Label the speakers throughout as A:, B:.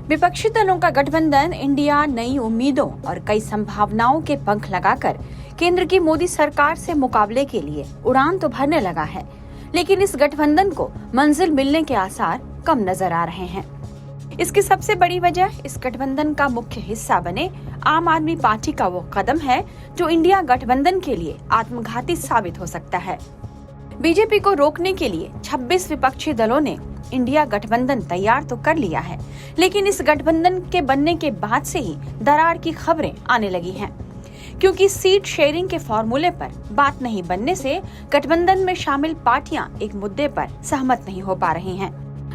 A: विपक्षी दलों का गठबंधन इंडिया नई उम्मीदों और कई संभावनाओं के पंख लगाकर केंद्र की मोदी सरकार से मुकाबले के लिए उड़ान तो भरने लगा है, लेकिन इस गठबंधन को मंजिल मिलने के आसार कम नजर आ रहे हैं। इसकी सबसे बड़ी वजह इस गठबंधन का मुख्य हिस्सा बने आम आदमी पार्टी का वो कदम है जो इंडिया गठबंधन के लिए आत्मघाती साबित हो सकता है। बीजेपी को रोकने के लिए 26 विपक्षी दलों ने इंडिया गठबंधन तैयार तो कर लिया है, लेकिन इस गठबंधन के बनने के बाद से ही दरार की खबरें आने लगी हैं, क्योंकि सीट शेयरिंग के फॉर्मूले पर बात नहीं बनने से गठबंधन में शामिल पार्टियां एक मुद्दे पर सहमत नहीं हो पा रही हैं।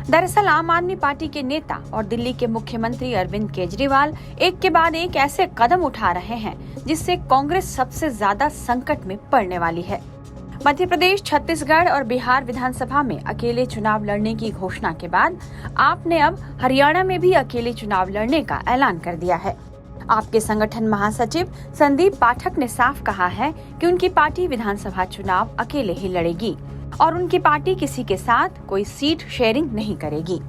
A: दरअसल आम आदमी पार्टी के नेता और दिल्ली के मुख्यमंत्री अरविंद केजरीवाल एक के बाद एक ऐसे कदम उठा रहे हैं जिससे कांग्रेस सबसे ज्यादा संकट में पड़ने वाली है। मध्य प्रदेश, छत्तीसगढ़ और बिहार विधानसभा में अकेले चुनाव लड़ने की घोषणा के बाद आप ने अब हरियाणा में भी अकेले चुनाव लड़ने का ऐलान कर दिया है। आपके संगठन महासचिव संदीप पाठक ने साफ कहा है कि उनकी पार्टी विधानसभा चुनाव अकेले ही लड़ेगी और उनकी पार्टी किसी के साथ कोई सीट शेयरिंग नहीं करेगी।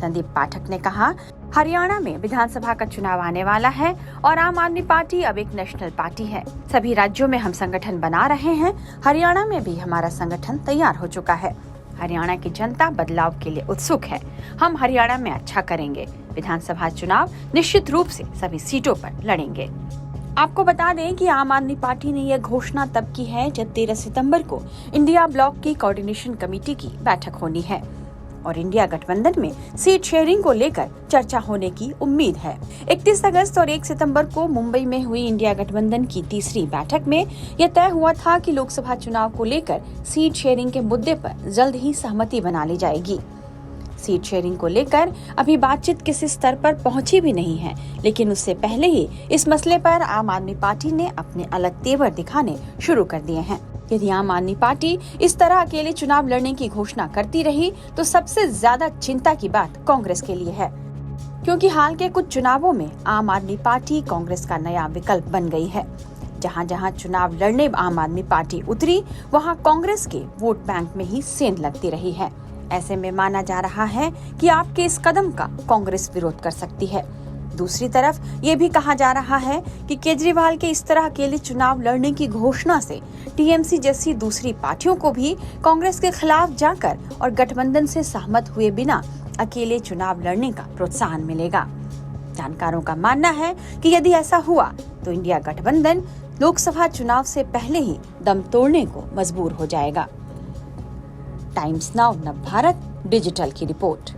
A: संदीप पाठक ने कहा, हरियाणा में विधानसभा का चुनाव आने वाला है और आम आदमी पार्टी अब एक नेशनल पार्टी है। सभी राज्यों में हम संगठन बना रहे हैं, हरियाणा में भी हमारा संगठन तैयार हो चुका है। हरियाणा की जनता बदलाव के लिए उत्सुक है, हम हरियाणा में अच्छा करेंगे। विधानसभा चुनाव निश्चित रूप से सभी सीटों पर लड़ेंगे। आपको बता दें कि आम आदमी पार्टी ने यह घोषणा तब की है जब 13 सितंबर को इंडिया ब्लॉक की कोऑर्डिनेशन कमेटी की बैठक होनी है और इंडिया गठबंधन में सीट शेयरिंग को लेकर चर्चा होने की उम्मीद है। 31 अगस्त और 1 सितंबर को मुंबई में हुई इंडिया गठबंधन की तीसरी बैठक में यह तय हुआ था कि लोकसभा चुनाव को लेकर सीट शेयरिंग के मुद्दे पर जल्द ही सहमति बना ली जाएगी। सीट शेयरिंग को लेकर अभी बातचीत किसी स्तर पर पहुंची भी नहीं है, लेकिन उससे पहले ही इस मसले पर आम आदमी पार्टी ने अपने अलग तेवर दिखाने शुरू कर दिए हैं। यदि आम आदमी पार्टी इस तरह अकेले चुनाव लड़ने की घोषणा करती रही तो सबसे ज्यादा चिंता की बात कांग्रेस के लिए है, क्योंकि हाल के कुछ चुनावों में आम आदमी पार्टी कांग्रेस का नया विकल्प बन गई है। जहां जहां चुनाव लड़ने आम आदमी पार्टी उतरी, वहां कांग्रेस के वोट बैंक में ही सेंध लगती रही है। ऐसे में माना जा रहा है कि आपके इस कदम का कांग्रेस विरोध कर सकती है। दूसरी तरफ ये भी कहा जा रहा है कि केजरीवाल के इस तरह अकेले चुनाव लड़ने की घोषणा से टीएमसी जैसी दूसरी पार्टियों को भी कांग्रेस के खिलाफ जाकर और गठबंधन से सहमत हुए बिना अकेले चुनाव लड़ने का प्रोत्साहन मिलेगा। जानकारों का मानना है कि यदि ऐसा हुआ तो इंडिया गठबंधन लोकसभा चुनाव से पहले ही दम तोड़ने को मजबूर हो जाएगा। टाइम्स नाउ नव भारत डिजिटल की रिपोर्ट।